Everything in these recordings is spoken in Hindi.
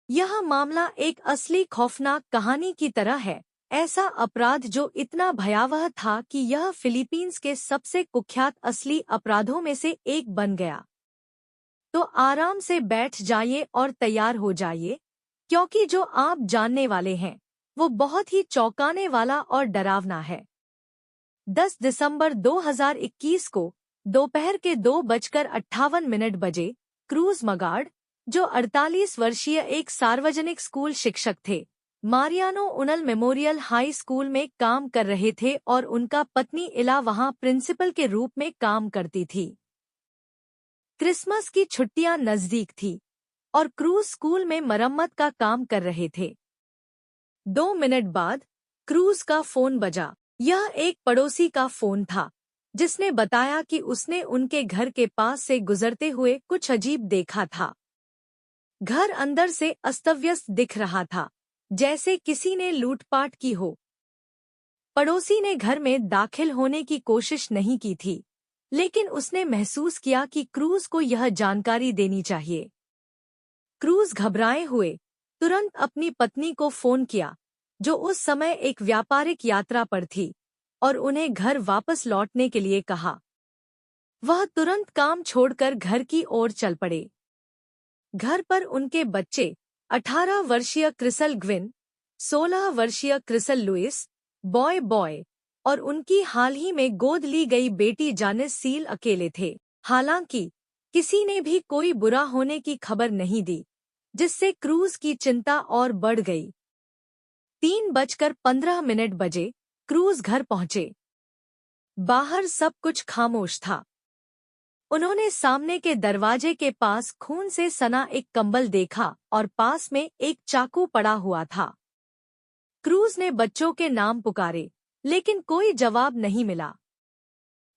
यह मामला एक असली खौफनाक कहानी की तरह है। ऐसा अपराध जो इतना भयावह था कि यह फिलीपींस के सबसे कुख्यात असली अपराधों में से एक बन गया। तो आराम से बैठ जाइए और तैयार हो जाइए, क्योंकि जो आप जानने वाले हैं वो बहुत ही चौंकाने वाला और डरावना है। 10 दिसंबर 2021 को दोपहर के 2:58 बजे क्रूज मगार्ड, जो 48 वर्षीय एक सार्वजनिक स्कूल शिक्षक थे, मारियानो उनल मेमोरियल हाई स्कूल में काम कर रहे थे और उनका पत्नी इला वहां प्रिंसिपल के रूप में काम करती थी। क्रिसमस की छुट्टियां नजदीक थी और क्रूज स्कूल में मरम्मत का काम कर रहे थे। 2 मिनट बाद क्रूज का फोन बजा। यह एक पड़ोसी का फोन था, जिसने बताया कि उसने उनके घर के पास से गुजरते हुए कुछ अजीब देखा था। घर अंदर से अस्तव्यस्त दिख रहा था, जैसे किसी ने लूटपाट की हो। पड़ोसी ने घर में दाखिल होने की कोशिश नहीं की थी, लेकिन उसने महसूस किया कि क्रूज को यह जानकारी देनी चाहिए। क्रूज घबराए हुए तुरंत अपनी पत्नी को फोन किया, जो उस समय एक व्यापारिक यात्रा पर थी, और उन्हें घर वापस लौटने के लिए कहा। वह तुरंत काम छोड़कर घर की ओर चल पड़े। घर पर उनके बच्चे 18 वर्षीय क्रिसल ग्विन, 16 वर्षीय क्रिसल लुइस बॉय और उनकी हाल ही में गोद ली गई बेटी जानिस सील अकेले थे। हालांकि किसी ने भी कोई बुरा होने की खबर नहीं दी, जिससे क्रूज की चिंता और बढ़ गई। 3:15 बजे क्रूज घर पहुंचे। बाहर सब कुछ खामोश था। उन्होंने सामने के दरवाजे के पास खून से सना एक कंबल देखा और पास में एक चाकू पड़ा हुआ था। क्रूज ने बच्चों के नाम पुकारे, लेकिन कोई जवाब नहीं मिला।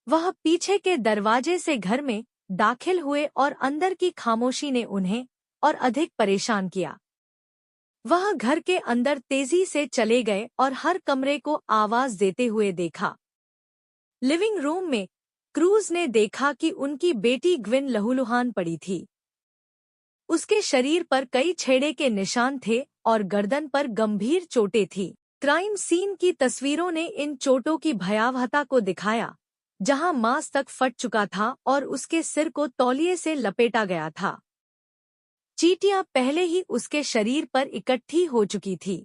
वह पीछे के दरवाजे से घर में दाखिल हुए और अंदर की खामोशी ने उन्हें और अधिक परेशान किया। वह घर के अंदर तेजी से चले गए और हर कमरे को आवाज देते हुए देखा। लिविंग रूम में क्रूज ने देखा कि उनकी बेटी ग्विन लहूलुहान पड़ी थी। उसके शरीर पर कई छेड़े के निशान थे और गर्दन पर गंभीर चोटें थीं। क्राइम सीन की तस्वीरों ने इन चोटों की भयावहता को दिखाया, जहां मांस तक फट चुका था और उसके सिर को तौलिए से लपेटा गया था। चींटियां पहले ही उसके शरीर पर इकट्ठी हो चुकी थी।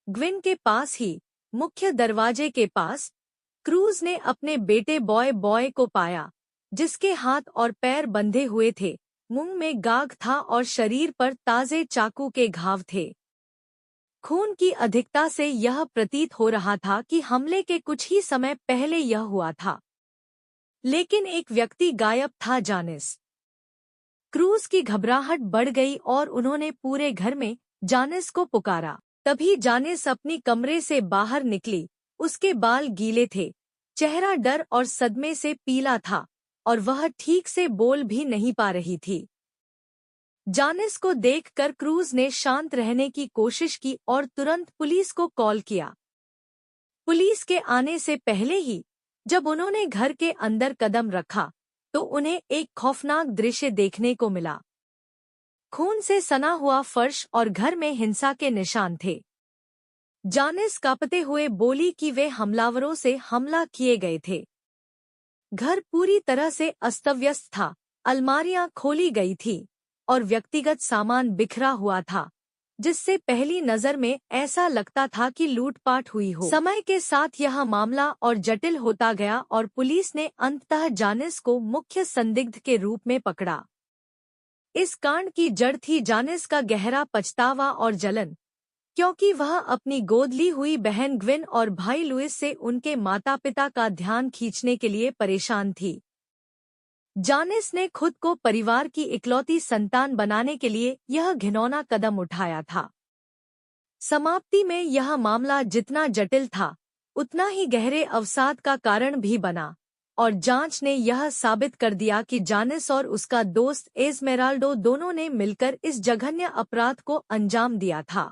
ग्विन के पास ही, मुख्य दरवाजे के पास, क्रूज ने अपने बेटे बॉय को पाया, जिसके हाथ और पैर बंधे हुए थे, मुंह में गाग था और शरीर पर ताजे चाकू के घाव थे। खून की अधिकता से यह प्रतीत हो रहा था कि हमले के कुछ ही समय पहले यह हुआ था। लेकिन एक व्यक्ति गायब था, जानिस। क्रूज की घबराहट बढ़ गई और उन्होंने पूरे घर में जानिस को पुकारा। तभी जानिस अपनी कमरे से बाहर निकली। उसके बाल गीले थे, चेहरा डर और सदमे से पीला था, और वह ठीक से बोल भी नहीं पा रही थी। जानिस को देखकर क्रूज ने शांत रहने की कोशिश की और तुरंत पुलिस को कॉल किया। पुलिस के आने से पहले ही, जब उन्होंने घर के अंदर कदम रखा, तो उन्हें एक खौफनाक दृश्य देखने को मिला। खून से सना हुआ फर्श और घर में हिंसा के निशान थे। जानिस कांपते हुए बोली कि वे हमलावरों से हमला किए गए थे। घर पूरी तरह से अस्तव्यस्त था, अलमारियां खोली गई थी और व्यक्तिगत सामान बिखरा हुआ था, जिससे पहली नजर में ऐसा लगता था कि लूटपाट हुई हो। समय के साथ यह मामला और जटिल होता गया और पुलिस ने अंततः जानिस को मुख्य संदिग्ध के रूप में पकड़ा। इस कांड की जड़ थी जानिस का गहरा पछतावा और जलन, क्योंकि वह अपनी गोद ली हुई बहन ग्विन और भाई लुइस से उनके माता-पिता का ध्यान खींचने के लिए परेशान थी। जानिस ने खुद को परिवार की इकलौती संतान बनाने के लिए यह घिनौना कदम उठाया था। समाप्ति में यह मामला जितना जटिल था, उतना ही गहरे अवसाद का कारण भी बना, और जांच ने यह साबित कर दिया कि जानिस और उसका दोस्त एस्मेराल्डो दोनों ने मिलकर इस जघन्य अपराध को अंजाम दिया था।